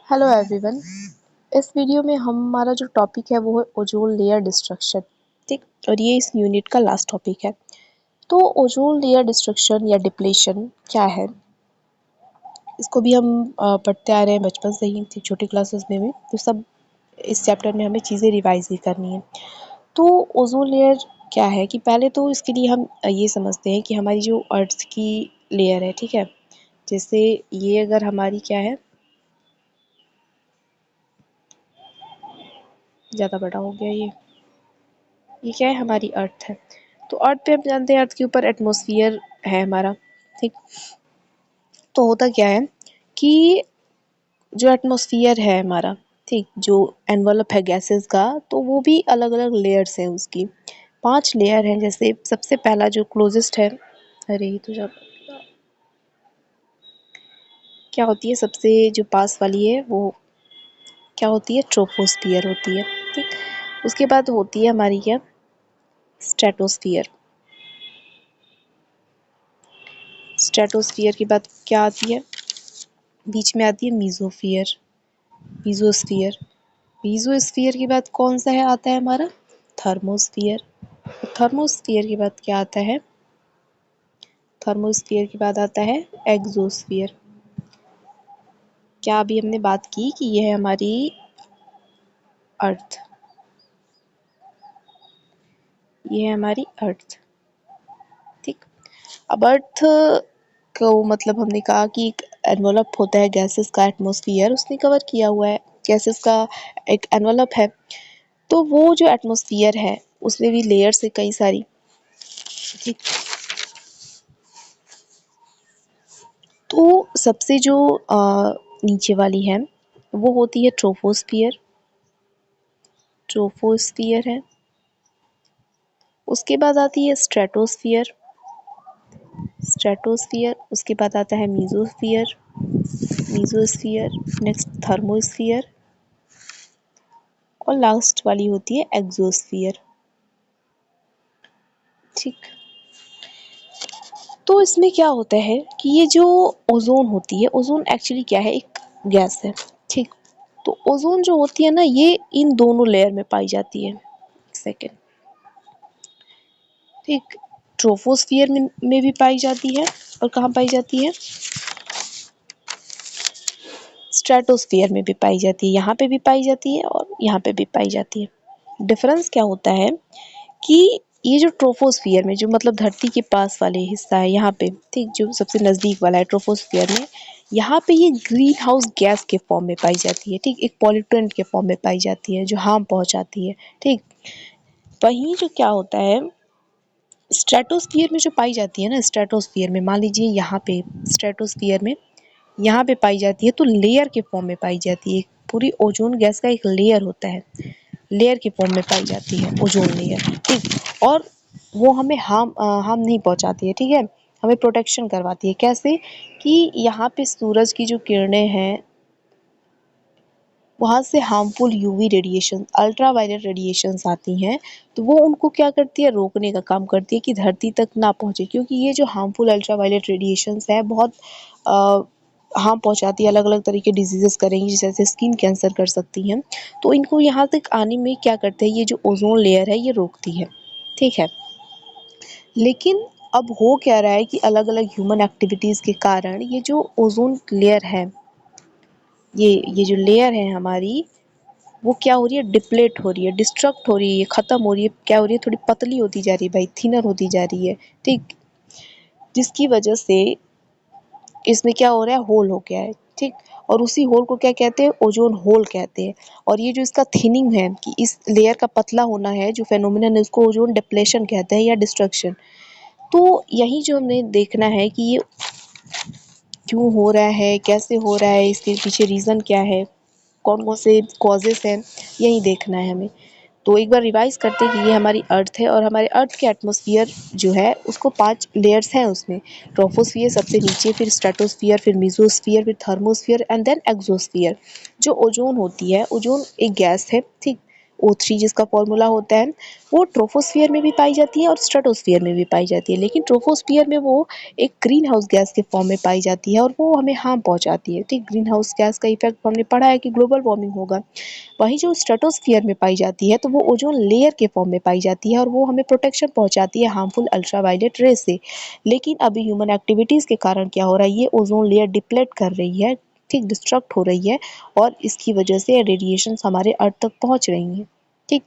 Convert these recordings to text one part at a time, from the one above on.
Hello everyone. इस video में हमारा जो टॉपिक है वो है ओजोन लेयर डिस्ट्रक्शन। ठीक, और ये इस यूनिट का लास्ट टॉपिक है। तो ओजोन लेयर डिस्ट्रक्शन या डिप्लेशन क्या है, इसको भी हम पढ़ते आ रहे हैं बचपन से ही, छोटी क्लासेस में भी। तो सब इस चैप्टर में हमें चीज़ें रिवाइज ही करनी है। तो ओजोन लेयर क्या है कि पहले तो इसके लिए हम ये समझते हैं कि हमारी जो अर्थ की लेयर है, ठीक है, जैसे ये अगर हमारी क्या है, ज़्यादा बड़ा हो गया ये क्या है, हमारी अर्थ है। तो अर्थ पे हम जानते हैं, अर्थ के ऊपर एटमॉस्फेयर है हमारा। ठीक, तो होता क्या है कि जो एटमॉस्फेयर है हमारा, ठीक, जो एनवलप है गैसेस का, तो वो भी अलग अलग लेयर्स हैं उसकी। 5 लेयर हैं। जैसे सबसे पहला जो क्लोजेस्ट है, अरे ये तो जब क्या होती है, सबसे जो पास वाली है वो क्या होती है, ट्रोपोस्फियर होती है। ठीक, उसके बाद होती है हमारी क्या, स्ट्रेटोस्फियर। स्ट्रेटोस्फियर के बाद क्या आती है, बीच में आती है मीजोफियर, मीजोस्फियर। मीजोस्फियर के बाद कौन सा है, आता है हमारा थर्मोस्फियर। थर्मोस्फियर के बाद क्या आता है, थर्मोस्फियर के बाद आता है एग्जोस्फियर। क्या अभी हमने बात की कि यह है हमारी अर्थ, ये है हमारी अर्थ। ठीक, अब अर्थ को मतलब हमने कहा कि एक एनवलप होता है गैसेस का, एटमॉस्फेयर उसने कवर किया हुआ है, गैसेस का एक एनवलप है। तो वो जो एटमॉस्फेयर है उसमें भी लेयर्स है कई सारी। ठीक, तो सबसे जो नीचे वाली है वो होती है ट्रोपोस्फियर, ट्रोपोस्फियर है। उसके बाद आती है स्ट्रेटोस्फियर, स्ट्रेटोस्फियर। उसके बाद आता है मीजोस्फियर, मीजोस्फियर, नेक्स्ट थर्मोस्फियर, और लास्ट वाली होती है एग्जोस्फियर। ठीक, तो इसमें क्या होता है कि ये जो ओजोन होती है, ओजोन एक्चुअली क्या है, एक गैस है। ठीक, तो ओजोन जो होती है ना, ये इन दोनों लेयर में पाई जाती है। सेकेंड, ठीक, ट्रोपोस्फियर में भी पाई जाती है, और कहाँ पाई जाती है, स्ट्रेटोस्फियर में भी पाई जाती है। यहाँ पे भी पाई जाती है और यहाँ पे भी पाई जाती है। डिफरेंस क्या होता है कि ये जो ट्रोपोस्फियर में, जो मतलब धरती के पास वाले हिस्सा है यहाँ पे, ठीक, जो सबसे नज़दीक वाला है ट्रोपोस्फियर में, यहाँ पे ये ग्रीन हाउस गैस के फॉर्म में पाई जाती है। ठीक, एक पॉल्यूटेंट के फॉर्म में पाई जाती है जो हार्म पहुँचाती है। ठीक, वहीं जो क्या होता है, स्ट्रेटोस्फियर में जो पाई जाती है ना, स्ट्रेटोस्फियर में मान लीजिए यहाँ पे स्ट्रेटोस्फियर में यहाँ पे पाई जाती है, तो लेयर के फॉर्म में पाई जाती है। पूरी ओजोन गैस का एक लेयर होता है, लेयर के फॉर्म में पाई जाती है ओजोन लेयर। ठीक, और वो हमें हार्म नहीं पहुंचाती है। ठीक है, हमें प्रोटेक्शन करवाती है। कैसे कि यहाँ पे सूरज की जो किरणें हैं, वहाँ से harmful UV radiation, ultraviolet radiations आती हैं, तो वो उनको क्या करती है, रोकने का काम करती है कि धरती तक ना पहुँचे। क्योंकि ये जो हार्मफुल अल्ट्रावायलेट रेडिएशंस है बहुत हार्म पहुँचाती है, अलग अलग तरह के डिजीज़ेस करेंगी, जैसे स्किन कैंसर कर सकती हैं। तो इनको यहाँ तक आने में क्या करते हैं, ये जो ओजोन लेयर है ये रोकती है। ठीक है, लेकिन अब हो क्या रहा है कि अलग अलग ह्यूमन एक्टिविटीज़ के कारण ये जो ओजोन लेयर है, ये जो लेयर है हमारी, वो क्या हो रही है, डिप्लेट हो रही है, डिस्ट्रक्ट हो रही है, ख़त्म हो रही है। क्या हो रही है, थोड़ी पतली होती जा रही है भाई, थिनर होती जा रही है। ठीक, जिसकी वजह से इसमें क्या हो रहा है, होल हो गया है। ठीक, और उसी होल को क्या कहते हैं, ओजोन होल कहते हैं। और ये जो इसका थिनिंग है, कि इस लेयर का पतला होना है, जो फेनोमेनन है, उसको ओजोन डिप्लेशन कहते हैं या डिस्ट्रक्शन। तो यही जो हमें देखना है कि ये क्यों हो रहा है, कैसे हो रहा है, इसके पीछे रीज़न क्या है, कौन कौन से कॉजेस हैं, यही देखना है हमें। तो एक बार रिवाइज करते हैं कि ये हमारी अर्थ है, और हमारे अर्थ के एटमॉस्फेयर जो है उसको 5 लेयर्स हैं उसमें। ट्रोपोस्फियर सबसे नीचे, फिर स्ट्रेटोस्फियर, फिर मीजोस्फियर, फिर थर्मोस्फियर एंड देन एक्सोस्फियर। जो ओजोन होती है, ओजोन एक गैस है। ठीक, O3 जिसका फॉर्मूला होता है, वो ट्रोपोस्फियर में भी पाई जाती है और स्ट्रेटोस्फियर में भी पाई जाती है। लेकिन ट्रोपोस्फियर में वो एक ग्रीन हाउस गैस के फॉर्म में पाई जाती है और वो हमें हार्म पहुंचाती है। ठीक, ग्रीन हाउस गैस का इफेक्ट हमने पढ़ा है कि ग्लोबल वार्मिंग होगा। वहीं जो स्ट्रेटोस्फियर में पाई जाती है तो वो ओजोन लेयर के फॉर्म में पाई जाती है और वो हमें प्रोटेक्शन पहुंचाती है हार्मफुल अल्ट्रावायलेट रेज से। लेकिन अभी ह्यूमन एक्टिविटीज के कारण क्या हो रहा है, ये ओजोन लेयर डिप्लेट कर रही है, ठीक, डिस्ट्रक्ट हो रही है और इसकी वजह से रेडिएशन हमारे अर्थ तक पहुंच रही हैं। ठीक,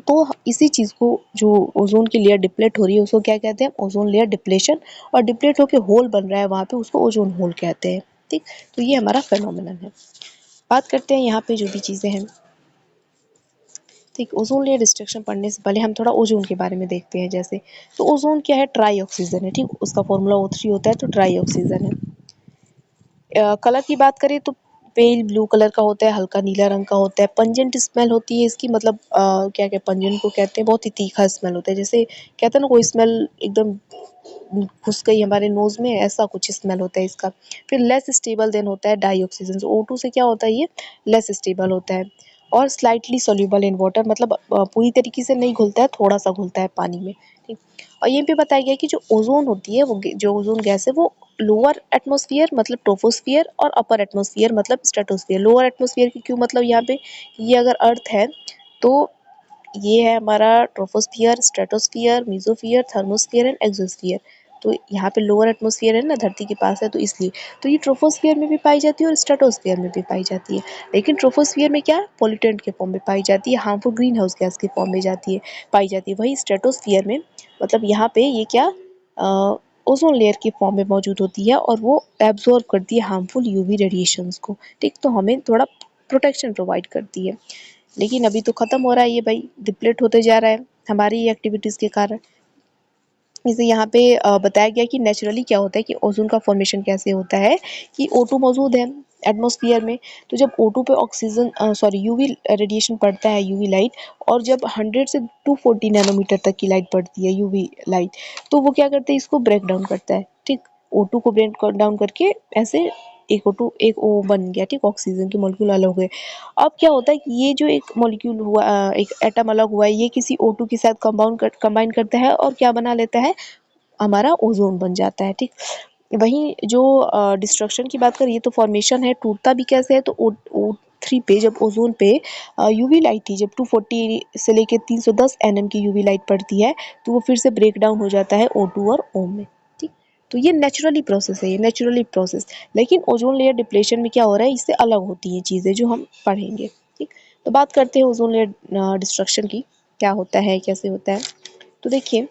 तो इसी चीज़ को, जो ओजोन की लेयर डिप्लेट हो रही है, उसको क्या कहते हैं, ओजोन लेयर डिप्लेशन। और डिप्लेट होकर होल बन रहा है वहाँ पे, उसको ओजोन होल कहते हैं। ठीक, तो ये हमारा फेनोमेनन है। बात करते हैं यहाँ पे जो भी चीज़ें हैं। ठीक, ओजोन लेयर डिस्ट्रक्शन पढ़ने से पहले हम थोड़ा ओजोन के बारे में देखते हैं। जैसे तो ओजोन क्या है, ट्राई ऑक्सीजन है। ठीक, उसका फॉर्मूला O3 होता है, तो ट्राई ऑक्सीजन है। कलर की बात करें तो पेल ब्लू कलर का होता है, हल्का नीला रंग का होता है। पंजेंट स्मेल होती है इसकी, मतलब क्या क्या पंजेंट को कहते हैं, बहुत ही तीखा स्मेल होता है। जैसे कहते हैं ना, कोई स्मेल एकदम घुस गई हमारे नोज में, ऐसा कुछ स्मेल होता है इसका। फिर लेस स्टेबल देन होता है डाई ऑक्सीजन। O2 से क्या होता है, ये लेस स्टेबल होता है। और स्लाइटली सोल्यूबल इन वाटर, मतलब पूरी तरीके से नहीं घुलता है, थोड़ा सा घुलता है पानी में। ठीक, और यहीं पे बताया गया कि जो ओजोन होती है, वो जो ओजोन गैस है, वो लोअर एटमॉस्फेयर मतलब ट्रोपोस्फियर और अपर एटमॉस्फेयर मतलब स्ट्रेटोस्फियर। लोअर एटमॉस्फेयर की क्यों, मतलब यहाँ पे ये अगर अर्थ है तो ये है हमारा troposphere, stratosphere, mesosphere, thermosphere and exosphere. तो यहाँ पे लोअर एटमॉस्फेयर है ना, धरती के पास है, तो इसलिए तो ये ट्रोपोस्फियर में भी पाई जाती है और स्ट्रेटोस्फियर में भी पाई जाती है। लेकिन ट्रोपोस्फियर में क्या, पोल्यूटेंट के फॉर्म में पाई जाती है, हार्मफुल ग्रीन हाउस गैस के फॉर्म में जाती है, पाई जाती है। वही स्ट्रेटोस्फियर में, मतलब यहाँ पे ये क्या, ओजोन लेयर के फॉर्म में मौजूद होती है और वो एब्जॉर्ब करती है हार्मफुल यूवी रेडिएशंस को। ठीक, तो हमें थोड़ा प्रोटेक्शन प्रोवाइड करती है। लेकिन अभी तो ख़त्म हो रहा है ये भाई, डिप्लेट होते जा रहा है हमारी एक्टिविटीज़ के कारण। जैसे यहाँ पे बताया गया कि नेचुरली क्या होता है, कि ओजोन का फॉर्मेशन कैसे होता है, कि O2 मौजूद है एटमॉस्फेयर में। तो जब O2 पे ऑक्सीजन सॉरी यूवी रेडिएशन पड़ता है, यूवी लाइट, और जब 100 से 240 नैनोमीटर तक की लाइट पड़ती है, यूवी लाइट, तो वो क्या करते हैं, इसको ब्रेक डाउन करता है। ठीक, O2 को ब्रेक डाउन करके ऐसे एक O2 एक O बन गया। ठीक, ऑक्सीजन के मॉलिक्यूल अलग हो गए। अब क्या होता है कि ये जो एक मॉलिक्यूल हुआ, एक एटम अलग हुआ है, ये किसी O2 के साथ कंबाइन करता है और क्या बना लेता है, हमारा ओजोन बन जाता है। ठीक, वहीं जो डिस्ट्रक्शन की बात करें, ये तो फॉर्मेशन है, टूटता भी कैसे है, तो O3 पे, जब ओजोन पे यूवी लाइट थी, जब 240 से लेके 310 nm की यूवी लाइट पड़ती है, तो वो फिर से ब्रेक डाउन हो जाता है O2 और O में। ठीक, तो ये नेचुरली प्रोसेस है, ये नेचुरली प्रोसेस। लेकिन ओजोन लेयर डिप्लेशन में क्या हो रहा है, इससे अलग होती हैं चीज़ें, जो हम पढ़ेंगे। ठीक, तो बात करते हैं ओजोन लेयर डिस्ट्रक्शन की, क्या होता है, कैसे होता है। तो देखिए,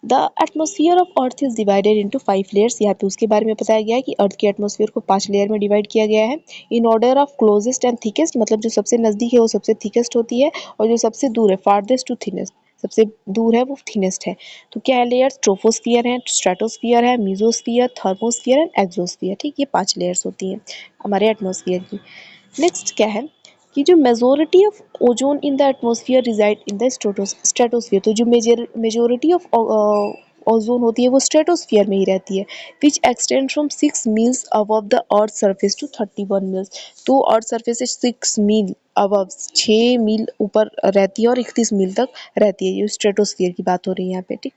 the atmosphere of earth is divided into 5 layers. यहाँ पे उसके बारे में बताया गया है कि अर्थ के एटमोसफियर को 5 लेयर में डिवाइड किया गया है, in order of closest and thickest, मतलब जो सबसे नज़दीक है वो सबसे थिकेस्ट होती है, और जो सबसे दूर है, फारदेस्ट टू थिनेस्ट, सबसे दूर है वो थिनेस्ट है। तो क्या है लेयर्स, ट्रोपोस्फियर है, स्ट्रेटोस्फियर है, मीजोस्फियर, थर्मोस्फियर एंड एक्सोस्फियर। ठीक, ये 5 लेयर्स होती हैं हमारे एटमोसफियर की। नेक्स्ट क्या है, कि जो majority of ozone in the atmosphere reside in the stratosphere, तो जो मेजोरिटी ऑफ ओजोन होती है वो स्ट्रेटोस्फियर में ही रहती है, which extend from 6 miles above the earth surface to 31 miles. तो अर्थ सरफेस से 6 मील अबव, 6 मील ऊपर रहती है और 31 मील तक रहती है। ये स्ट्रेटोस्फियर की बात हो रही है यहाँ पे। ठीक,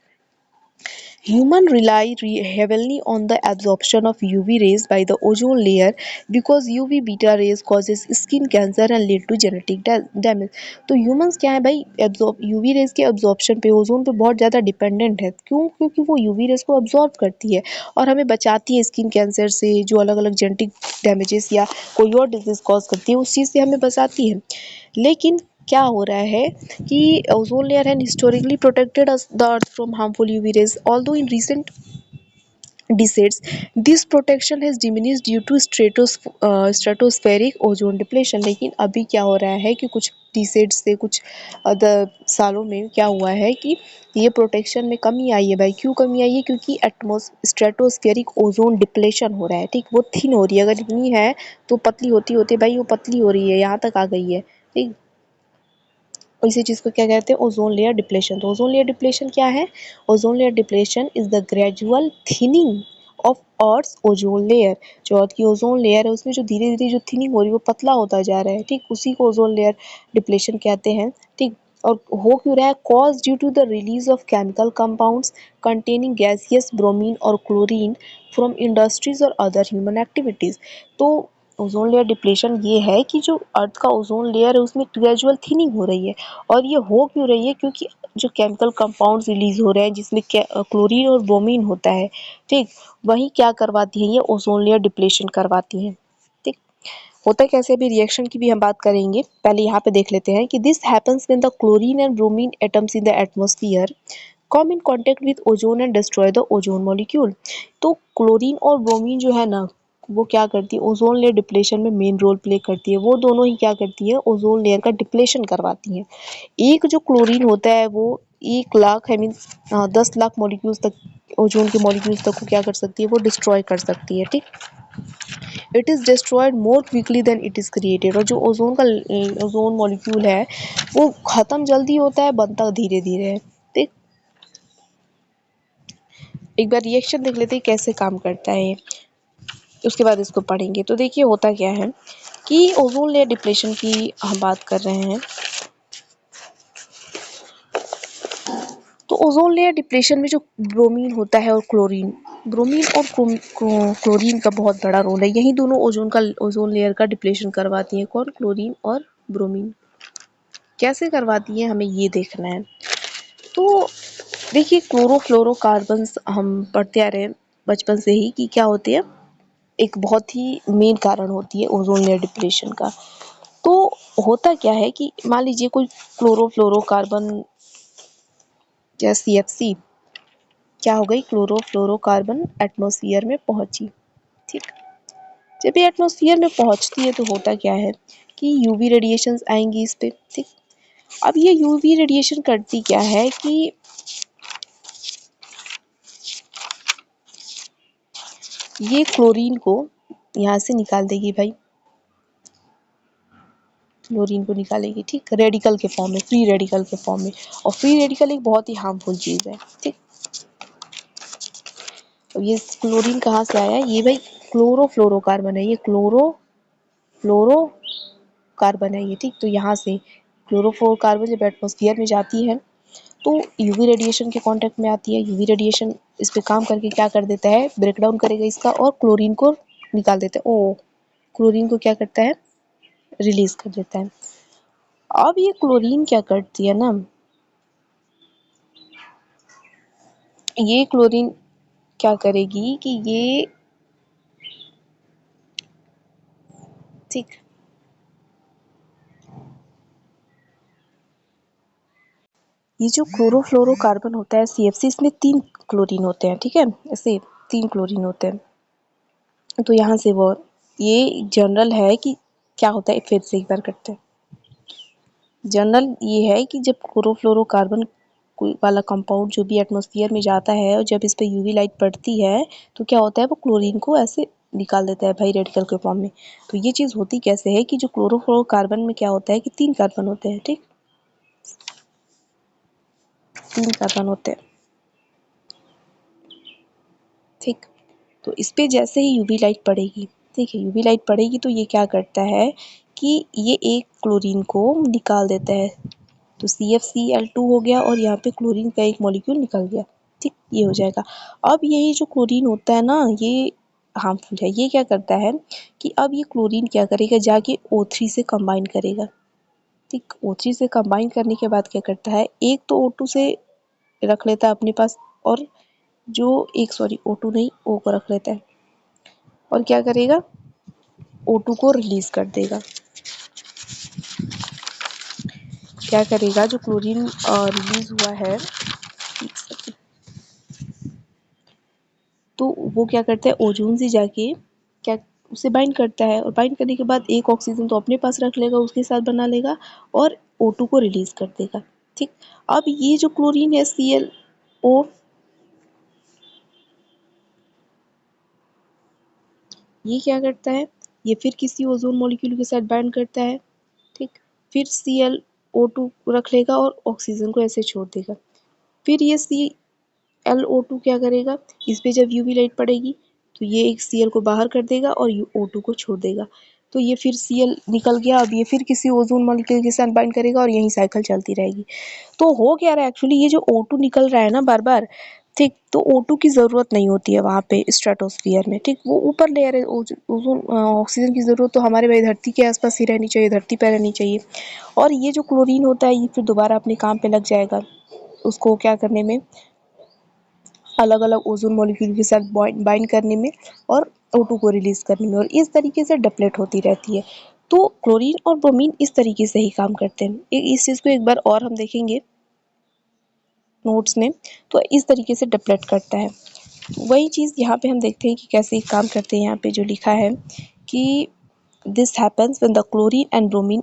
humans rely heavily on the absorption of UV rays by the ozone layer because UV beta rays causes skin cancer and lead to genetic damage। तो humans क्या है भाई, UV rays के absorption पे, ओजोन पे बहुत ज़्यादा डिपेंडेंट है। क्यों, क्योंकि वो UV rays को absorb करती है और हमें बचाती है स्किन कैंसर से, जो अलग अलग जेनेटिक डैमेजेस या कोई और डिजीज कॉज करती है, उस चीज़ से हमें बचाती है। लेकिन क्या हो रहा है कि ozone layer has historically protected us the earth from harmful UV rays, although in recent decades this protection has diminished due to stratospheric ozone depletion। लेकिन अभी क्या हो रहा है कि कुछ डिसेड्स से, कुछ सालों में क्या हुआ है कि ये प्रोटेक्शन में कमी आई है भाई। क्यों कमी आई है, क्योंकि स्ट्रेटोस्फेरिक ओजोन डिप्लेशन हो रहा है। ठीक, वो थिन हो रही है, अगर इतनी है तो पतली होती होती भाई वो पतली हो रही है, यहाँ तक आ गई है। ठीक, इसी चीज़ को क्या कहते हैं, ओजोन लेयर डिप्लेशन। तो ओजोन लेयर डिप्लेशन क्या है, ozone layer depletion is the gradual thinning of earth's ozone layer. जो अर्थ की ओजोन लेयर है उसमें जो धीरे धीरे जो थिनिंग हो रही है वो पतला होता जा रहा है, ठीक, उसी को ओजोन लेयर डिप्लेशन कहते हैं, ठीक। और हो क्यों रहा है? Cause due to the release of chemical compounds containing gaseous bromine और क्लोरीन फ्रॉम इंडस्ट्रीज और अदर ह्यूमन एक्टिविटीज। तो ओजोन लेयर डिप्लेशन ये है कि जो अर्थ का ओजोन लेयर है उसमें ग्रेजुअल थिनिंग हो रही है। और ये हो क्यों रही है? क्योंकि जो केमिकल कंपाउंड्स रिलीज हो रहे हैं जिसमें क्लोरीन और ब्रोमीन होता है, ठीक, वही क्या करवाती है? ये ओजोन लेयर डिप्लेशन करवाती है, ठीक। होता कैसे? भी रिएक्शन की भी हम बात करेंगे, पहले यहाँ पे देख लेते हैं कि this happens when the chlorine and bromine atoms in the atmosphere come in contact with ozone and destroy the ozone molecule. तो क्लोरीन और ब्रोमीन जो है ना, वो क्या करती है? ओजोन लेयर डिप्लेशन में मेन रोल प्ले करती है। वो दोनों ही क्या करती है? ओजोन लेयर का डिप्लेशन करवाती है। एक जो क्लोरीन होता है वो 1 lakh I mean 10 lakh molecules तक, ओजोन के मॉलिक्यूल्स तक को क्या कर सकती है? वो डिस्ट्रॉय कर सकती है, ठीक। It is destroyed more quickly than it is created. और जो ओजोन मॉलिक्यूल है वो ख़त्म जल्दी होता है, बनता धीरे धीरे है, ठीक। एक बार रिएक्शन देख लेते हैं कैसे काम करता है ये, उसके बाद इसको पढ़ेंगे। तो देखिए होता क्या है कि ओजोन लेयर डिप्लेशन की हम बात कर रहे हैं। तो ओजोन लेयर डिप्लेशन में जो ब्रोमीन होता है और क्लोरीन, ब्रोमीन और क्लोरीन का बहुत बड़ा रोल है। यही दोनों ओजोन लेयर का डिप्लेशन करवाती हैं। कौन? क्लोरीन और ब्रोमीन। कैसे करवाती है हमें ये देखना है। तो देखिए क्लोरोफ्लोरोकार्बन्स हम पढ़ते आ रहे हैं बचपन से ही कि क्या होते हैं, एक बहुत ही मेन कारण होती है ओजोन लेयर डिप्लेशन का। तो होता क्या है कि मान लीजिए कोई क्लोरोफ्लोरोकार्बन या CFC क्या हो गई? क्लोरोफ्लोरोकार्बन एटमॉस्फेयर में पहुंची, ठीक। जब ये एटमॉस्फेयर में पहुंचती है तो होता क्या है कि यूवी रेडिएशंस आएंगी इस पे, ठीक। अब ये यूवी रेडिएशन करती क्या है कि ये क्लोरीन को यहाँ से निकाल देगी भाई, क्लोरीन को निकालेगी, ठीक, रेडिकल के फॉर्म में, फ्री रेडिकल के फॉर्म में। और फ्री रेडिकल एक बहुत ही हार्मफुल चीज़ है, ठीक। तो ये क्लोरीन कहाँ से आया? ये भाई क्लोरोफ्लोरोकार्बन है, ये क्लोरोफ्लोरोकार्बन है ये, ठीक। तो यहाँ से क्लोरोफ्लोरोकार्बन जब एटमॉस्फेयर में जाती है तो यूवी रेडिएशन के कांटेक्ट में आती है। यूवी रेडिएशन इस पे काम करके क्या कर देता है? ब्रेक डाउन करेगा इसका और क्लोरीन को निकाल देता है। ओ, क्लोरीन को क्या करता है? रिलीज कर देता है। अब ये क्लोरीन क्या करती है ना, ये क्लोरीन क्या करेगी कि ये, ठीक, ये जो क्लोरोफ्लोरोकार्बन होता है CFC, इसमें 3 क्लोरीन होते हैं, ठीक है, ऐसे 3 क्लोरीन होते हैं। तो यहाँ से वो, ये जनरल है कि क्या होता है, फिर से एक बार करते हैं। जनरल ये है कि जब क्लोरोफ्लोरोकार्बन वाला कंपाउंड जो भी एटमॉस्फेयर में जाता है और जब इस पे यूवी लाइट पड़ती है तो क्या होता है? वो क्लोरीन को ऐसे निकाल देता है भाई रेडिकल के फॉर्म में। तो ये चीज़ होती कैसे है कि जो क्लोरोफ्लोरोकार्बन में क्या होता है कि 3 कार्बन होते हैं, ठीक, 3 कार्बन होते हैं, ठीक। तो इस पे जैसे ही यूवी लाइट पड़ेगी, ठीक है, यूवी लाइट पड़ेगी तो ये क्या करता है कि ये एक क्लोरीन को निकाल देता है। तो CFCl2 हो गया और यहाँ पे क्लोरीन का एक मॉलिक्यूल निकल गया, ठीक, ये हो जाएगा। अब यही जो क्लोरीन होता है ना, ये हार्मफुल है। ये क्या करता है कि अब ये क्लोरीन क्या करेगा? जाके O3 से कंबाइन करेगा, ठीक। O3 से कंबाइन करने के बाद क्या करता है? एक तो O2 से रख लेता है अपने पास, और जो एक, सॉरी, O2 नहीं, O को रख लेता है और क्या करेगा? O2 को रिलीज कर देगा। क्या करेगा? जो क्लोरीन रिलीज हुआ है, तो वो क्या करता है? ओजोन से जाके क्या उसे बाइंड करता है और बाइंड करने के बाद एक ऑक्सीजन तो अपने पास रख लेगा, उसके साथ बना लेगा और O2 को रिलीज कर देगा, ठीक। अब ये जो क्लोरीन है ClO, ये क्या करता है? ये फिर किसी ओजोन मॉलिक्यूल के साथ बाइंड करता है, ठीक। फिर ClO2 रख लेगा और ऑक्सीजन को ऐसे छोड़ देगा। फिर ये ClO2 क्या करेगा? इस पे जब यूवी लाइट पड़ेगी तो ये एक Cl को बाहर कर देगा और ये O2 को छोड़ देगा। तो ये फिर Cl निकल गया, अब ये फिर किसी ओज़ोन मॉलिक्यूल के साथ बाइंड करेगा और यही साइकिल चलती रहेगी। तो हो क्या रहा है एक्चुअली, ये जो O2 निकल रहा है ना बार-बार, ठीक, तो O2 की ज़रूरत नहीं होती है वहाँ पे स्ट्रेटोस्फियर में, ठीक, वो ऊपर लेयर है। ओज़ोन ऑक्सीजन की ज़रूरत तो हमारे भाई धरती के आसपास ही रहनी चाहिए, धरती पे रहनी चाहिए। और ये जो क्लोरीन होता है ये फिर दोबारा अपने काम पे लग जाएगा, उसको क्या करने में, अलग अलग ओजोन मॉलिक्यूल के साथ बाइंड करने में और O2 को रिलीज करने में, और इस तरीके से डिप्लेट होती रहती है। तो क्लोरीन और ब्रोमीन इस तरीके से ही काम करते हैं। इस चीज़ को एक बार और हम देखेंगे नोट्स में, तो इस तरीके से डिप्लेट करता है। वही चीज़ यहाँ पे हम देखते हैं कि कैसे काम करते हैं। यहाँ पे जो लिखा है कि this happens when the chlorine and bromine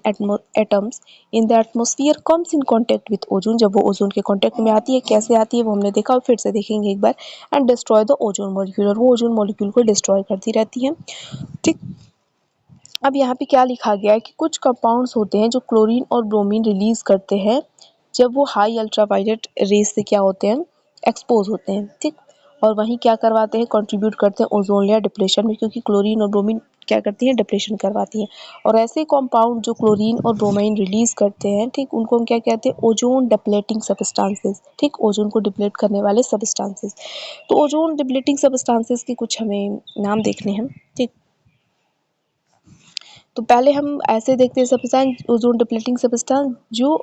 atoms in the atmosphere comes in contact with ozone। जब वो ओजोन के कांटेक्ट में आती है, कैसे आती है वो हमने देखा और फिर से देखेंगे एक बार। And destroy the ozone molecule, और वो ओजोन मॉलिक्यूल को डिस्ट्रॉय करती रहती है, ठीक। अब यहाँ पे क्या लिखा गया है कि कुछ कंपाउंड्स होते हैं जो क्लोरीन और ब्रोमीन रिलीज करते हैं जब वो हाई अल्ट्रावायलेट रेज से क्या होते हैं, एक्सपोज होते हैं, ठीक। और वहीं क्या करवाते हैं, कंट्रीब्यूट करते हैं ओजोन लेयर डिप्लेशन में, क्योंकि क्लोरीन और ब्रोमीन क्या करती हैं, डिप्लेशन करवाती हैं। और ऐसे कंपाउंड जो क्लोरीन और ब्रोमीन रिलीज करते हैं, ठीक, उनको हम क्या कहते हैं, ओजोन डिप्लेटिंग सब्सटेंसेस, ठीक, ओजोन को डिप्लेट करने वाले सब्सटेंसेस। तो ओजोन डिप्लेटिंग सब्सटेंसेस के कुछ हमें नाम देखने हैं, ठीक। तो पहले हम ऐसे देखते हैं सब्सटेंस, ओजोन डिप्लेटिंग सब्सटेंस जो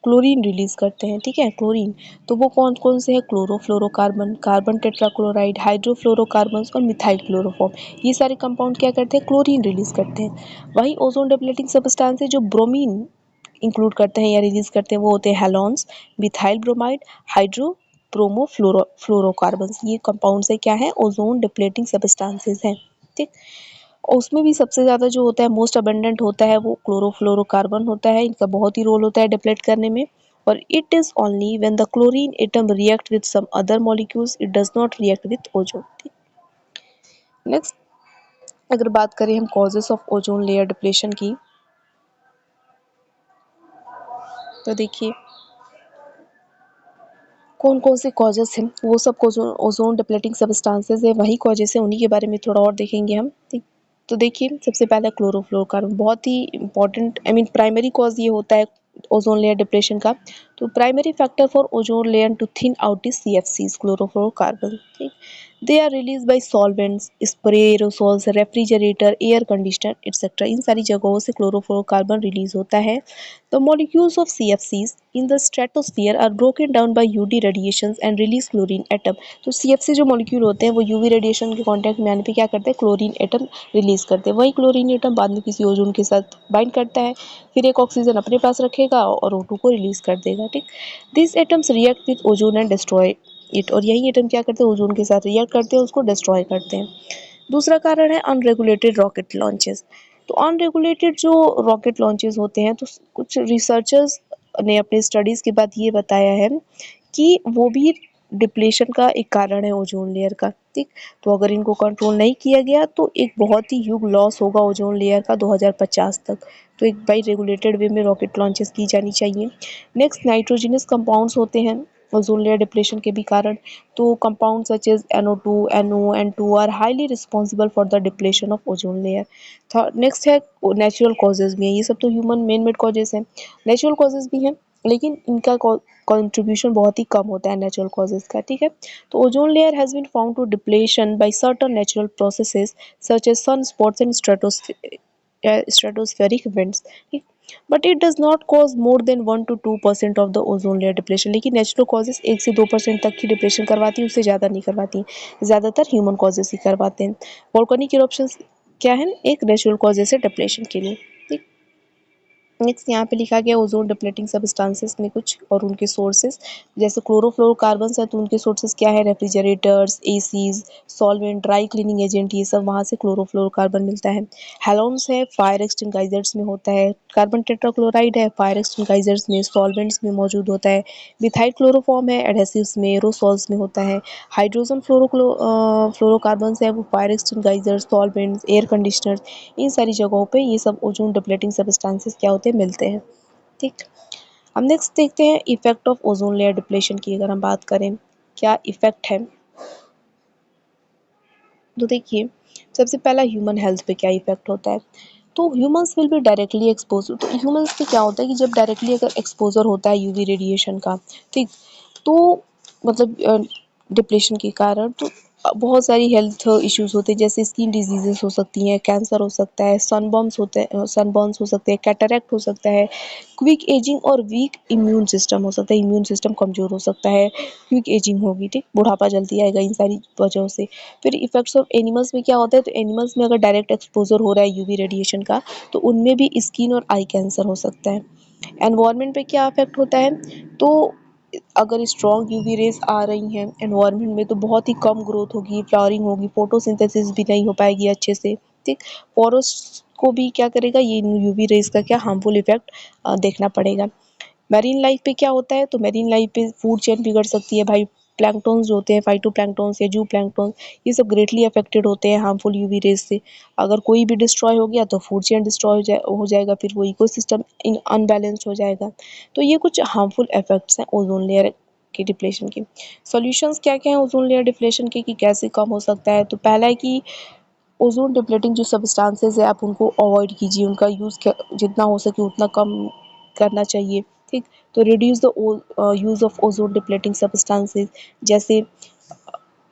क्लोरीन रिलीज करते हैं, ठीक है, क्लोरीन। तो वो कौन कौन से हैं, क्लोरोफ्लोरोकार्बन, कार्बन टेट्राक्लोराइड, हाइड्रोफ्लोरोकार्बन्स और मिथाइल क्लोरोफॉर्म। ये सारे कंपाउंड क्या करते हैं, क्लोरीन रिलीज करते हैं। वहीं ओजोन डिप्लेटिंग सब्सटेंस है जो ब्रोमीन इंक्लूड करते हैं या रिलीज करते हैं, वो होते हैं halons, methyl bromide, hydrobromofluorocarbons. ये कंपाउंड से क्या है, ओजोन डिप्लेटिंग सब्सटेंसेस हैं, ठीक। और उसमें भी सबसे ज़्यादा जो होता है, मोस्ट अबंडेंट होता है, वो क्लोरोफ्लोरोकार्बन होता है। इनका बहुत ही रोल होता है डिप्लेट करने में। और it is only when the chlorine atom react with some other molecules, it does not react with ozone, ठीक। नेक्स्ट, अगर बात करें हम causes of ozone layer depletion की, तो देखिए कौन कौन से कॉजेस हैं, वो सब ओजोन डिप्लेटिंग सब्सटेंसेस है, वही कॉजेस हैं, उन्हीं के बारे में थोड़ा और देखेंगे हम, ठीक। तो देखिए सबसे पहला क्लोरोफ्लोरोकार्बन, बहुत ही important, I mean primary cause ये होता है ओजोन लेयर डिप्रेशन का। तो primary factor for ozone layer to thin out is CFCs, chlorofluorocarbon, ठीक। They are release by solvents, spray, aerosols, refrigerator, air conditioner etcetera. इन सारी जगहों से क्लोरोफ्लोरोकार्बन रिलीज होता है। The molecules of CFCs in the stratosphere are broken down by UV radiations and release chlorine atom। तो CFC जो molecule होते हैं वो UV रेडिएशन के कांटेक्ट में आने पे क्या करते हैं, क्लोरीन एटम रिलीज करते हैं। वही क्लोरीन एटम बाद में किसी ओजोन के साथ बाइंड करता है, फिर एक ऑक्सीजन अपने पास रखेगा और O2 को रिलीज कर देगा, ठीक। This atoms react with ozone and destroy it. और यही एटम क्या करते हैं, ओजोन के साथ रिएक्ट करते हैं, उसको डिस्ट्रॉय करते हैं। दूसरा कारण है अनरेगुलेटेड रॉकेट लॉन्चेस। तो अनरेगुलेटेड जो रॉकेट लॉन्चेस होते हैं, तो कुछ रिसर्चर्स ने अपने स्टडीज़ के बाद ये बताया है कि वो भी डिप्लेशन का एक कारण है ओजोन लेयर का, ठीक। तो अगर इनको कंट्रोल नहीं किया गया तो एक बहुत ही ह्यूज लॉस होगा ओजोन लेयर का 2050 तक। तो एक बाई रेगुलेटेड वे में रॉकेट लॉन्चेस की जानी चाहिए। नेक्स्ट, नाइट्रोजनस कंपाउंड्स होते हैं ओजोन लेयर डिप्लेशन के भी कारण। तो compound such as NO2, NO, N2 are highly responsible for the depletion of ozone layer. Next है नेचुरल कॉजेज भी हैं, ये सब तो ह्यूमन मेन मेड कॉजेज हैं। नेचुरल कॉजेज भी हैं लेकिन इनका कंट्रीब्यूशन बहुत ही कम होता है नेचुरल कॉजेज का, ठीक है। तो ozone layer has been found to depletion by certain natural processes such as sunspots and stratospheric events, ठीक। But it does not cause more than 1 to 2% of the ozone layer depletion. लेकिन natural causes 1 से 2% तक की depletion करवाती हैं, उससे ज़्यादा नहीं करवाती हैं। ज़्यादातर ह्यूमन कॉजेज ही करवाते हैं। वोल्केनिक इरप्शंस क्या है, एक नेचुरल कॉजेज है डिप्लेशन के लिए, ठीक। नेक्स्ट यहाँ पे लिखा गया ओजोन डिप्लेटिंग सब्सटेंसेस में कुछ और उनके सोर्सेज। जैसे क्लोरोफ्लोरोकार्बन्स है तो उनके सोर्सेज क्या है, refrigerators, ACs, solvent, dry cleaning agent, ये सब वहाँ से क्लोरोफ्लोरोकार्बन मिलता है। हेलोन्स है, फायर एक्सटिंगाइजर्स में होता है। कार्बन टेट्राक्लोराइड है, फायर एक्सटिंगाइजर्स में, सॉल्वेंट्स में मौजूद होता है। मिथाइल क्लोरोफॉर्म है, एडहेसिव्स में, एरोसॉल्स में होता है। हाइड्रोजन फ्लोरोकार्बन्स है, वो फायर एक्सटिंगाइजर्स, सॉल्वेंट्स, एयर कंडीशनर्स, इन सारी जगहों पे ये सब ओजोन डिप्लेटिंग सब्सटेंसेस क्या होते हैं, मिलते हैं, ठीक। हम नेक्स्ट देखते हैं effect of ozone layer depletion की। अगर हम बात करें क्या इफेक्ट है, तो देखिए, सबसे पहला ह्यूमन हेल्थ पे क्या इफ़ेक्ट होता है, तो humans will be directly expose. तो ह्यूमन्स पे क्या होता है कि जब डायरेक्टली अगर एक्सपोज़र होता है यूवी रेडिएशन का, ठीक, तो मतलब डिप्रेशन के कारण तो बहुत सारी हेल्थ इश्यूज़ होते हैं, जैसे स्किन डिजीज़ेज़ हो सकती हैं, कैंसर हो सकता है, सनबर्न्स हो सकते हैं, कैटरैक्ट हो सकता है, क्विक एजिंग और वीक इम्यून सिस्टम हो सकता है, इम्यून सिस्टम कमज़ोर हो सकता है, क्विक एजिंग होगी, ठीक, बुढ़ापा जल्दी आएगा इन सारी वजहों से। फिर इफ़ेक्ट्स ऑफ एनिमल्स में क्या होता है, तो एनिमल्स में अगर डायरेक्ट एक्सपोज़र हो रहा है यूवी रेडिएशन का, तो उनमें भी स्किन और आई कैंसर हो सकता है। एनवायरनमेंट पे क्या इफ़ेक्ट होता है, तो अगर स्ट्रॉन्ग यूवी रेज़ आ रही हैं एनवायरनमेंट में, तो बहुत ही कम ग्रोथ होगी, फ्लावरिंग होगी, फोटोसिंथेसिस भी नहीं हो पाएगी अच्छे से, ठीक। फॉरेस्ट को भी क्या करेगा, ये यूवी रेज़ का क्या हार्मफुल इफ़ेक्ट देखना पड़ेगा। मैरीन लाइफ पे क्या होता है, तो मैरीन लाइफ पे फूड चेन बिगड़ सकती है भाई। प्लैंकटॉन्स जो होते हैं, फाइटोप्लैंक्टॉन्स या जू प्लैंकटॉन, ये सब ग्रेटली अफेक्टेड होते हैं हार्मफुल यूवी रेज से। अगर कोई भी डिस्ट्रॉय हो गया तो फूड चेन डिस्ट्रॉय हो जाएगा, फिर वो इकोसिस्टम इन अनबैलेंस्ड हो जाएगा। तो ये कुछ हार्मफुल इफेक्ट्स हैं ओजोन लेयर के डिप्लेशन के। सॉल्यूशंस क्या क्या हैं ओजोन लेयर डिप्लेशन के, कि कैसे कम हो सकता है, तो पहला है कि ओज़ोन डिप्लेटिंग जो सब्सटेंसेस है आप उनको अवॉइड कीजिए, उनका यूज़ जितना हो सके उतना कम करना चाहिए, ठीक। तो reduce the use of ozone depleting substances, जैसे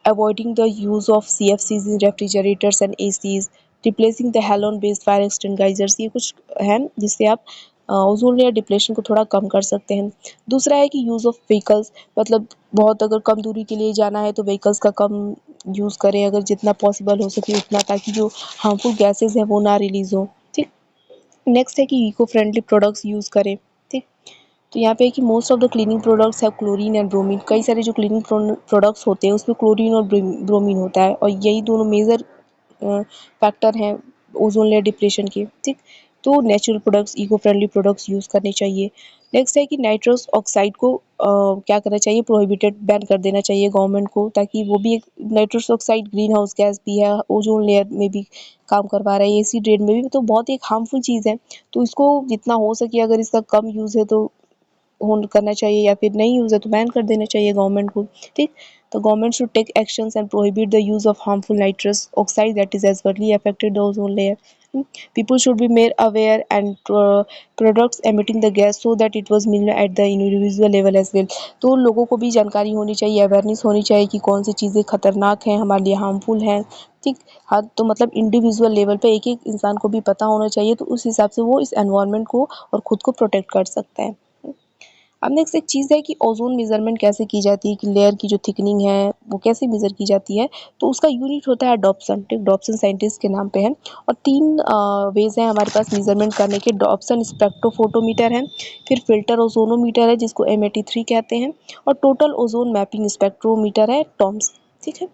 avoiding the use of CFCs in refrigerators and ACs, replacing the halon based fire extinguishers. ये कुछ हैं जिससे आप ओज़ोन लेयर डिप्लेशन को थोड़ा कम कर सकते हैं। दूसरा है कि यूज़ ऑफ व्हीकल्स, मतलब बहुत अगर कम दूरी के लिए जाना है तो व्हीकल्स का कम यूज़ करें, अगर जितना पॉसिबल हो सके उतना, ताकि जो हार्मफुल गैसेज़ हैं वो ना रिलीज़ हों, ठीक। नेक्स्ट है कि इको फ्रेंडली प्रोडक्ट्स यूज़ करें, ठीक। तो यहाँ पे है कि most of the cleaning products have chlorine and bromine. कई सारे जो क्लीनिंग प्रोडक्ट्स होते हैं उसमें क्लोरीन और ब्रोमीन होता है, और यही दोनों मेजर फैक्टर हैं ओजोन लेयर डिप्रेशन के, ठीक। तो natural products, eco friendly products use करने चाहिए। नेक्स्ट है कि नाइट्रस ऑक्साइड को क्या करना चाहिए, प्रोहिबिटेड, बैन कर देना चाहिए गवर्नमेंट को, ताकि वो भी एक, nitrous oxide green house gas भी है, ओजोन लेयर में भी काम करवा रहा है, एसिड रेन में भी, तो बहुत एक हार्मफुल चीज़ है। तो इसको जितना हो सके अगर इसका कम यूज़ है तो होन करना चाहिए, या फिर नहीं यूज़ है तो बैन कर देना चाहिए गवर्नमेंट को, ठीक। तो government should take actions and prohibit the use of harmful nitrous oxide that is adversely affected the ozone layer. People should be made aware and products emitting the gas so that it was minimal at the individual level as well. तो लोगों को भी जानकारी होनी चाहिए, awareness होनी चाहिए कि कौन सी चीज़ें खतरनाक हैं, हमारे लिए हार्मफुल हैं, ठीक। हाँ, तो मतलब इंडिविजुअल लेवल पे एक एक इंसान को भी पता होना चाहिए, तो उस हिसाब से वो इस एनवायरनमेंट को और खुद को प्रोटेक्ट कर सकता है। अब नेक्स्ट एक चीज़ है कि ओज़ोन मेज़रमेंट कैसे की जाती है, कि लेयर की जो थिकनिंग है वो कैसे मेज़र की जाती है, तो उसका यूनिट होता है डॉप्सन, ठीक। डॉप्सन साइंटिस्ट के नाम पे है, और 3 वेज़ हैं हमारे पास मेज़रमेंट करने के। डॉप्सन स्पेक्ट्रोफोटोमीटर है, फिर फ़िल्टर ओज़ोनोमीटर है जिसको MAT3 कहते हैं, और टोटल ओज़ोन मैपिंग स्पेक्ट्रोमीटर है, टॉम्स, ठीक है।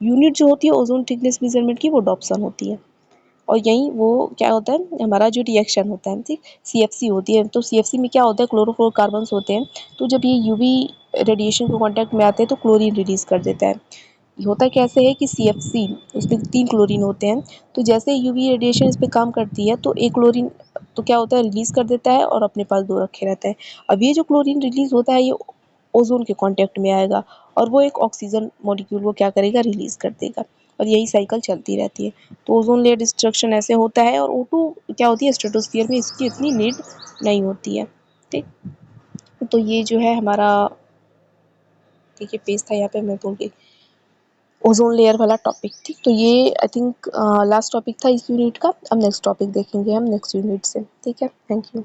यूनिट जो होती है ओज़ोन थिकनेस मेज़रमेंट की वो डॉप्सन होती है। और यहीं वो क्या होता है, हमारा जो रिएक्शन होता है, ठीक, CFC होती है। तो CFC में क्या होता है, क्लोरोफ्लोरोकार्बन्स होते हैं, तो जब ये यूवी रेडिएशन के कांटेक्ट में आते हैं तो क्लोरीन रिलीज़ कर देता है। ये होता कैसे है कि CFC, उसमें 3 क्लोरीन होते हैं, तो जैसे यूवी रेडिएशन इस पे काम करती है तो एक क्लोरीन तो क्या होता है, रिलीज़ कर देता है और अपने पास 2 रखे रहता है। अब ये जो क्लोरीन रिलीज़ होता है ये ओज़ोन के कांटेक्ट में आएगा, और वो एक ऑक्सीजन मॉलिक्यूल को क्या करेगा, रिलीज़ कर देगा, और यही साइकिल चलती रहती है। तो ओज़ोन लेयर डिस्ट्रक्शन ऐसे होता है, और O2 क्या होती है, स्ट्रेटोस्फीयर में इसकी इतनी नीड नहीं होती है, ठीक। तो ये जो है हमारा, देखिए पेज था यहाँ पे मैं भूल गई, ओज़ोन लेयर वाला टॉपिक, ठीक। तो ये आई थिंक लास्ट टॉपिक था इस यूनिट का। अब नेक्स्ट टॉपिक देखेंगे हम नेक्स्ट यूनिट से, ठीक है। Thank you.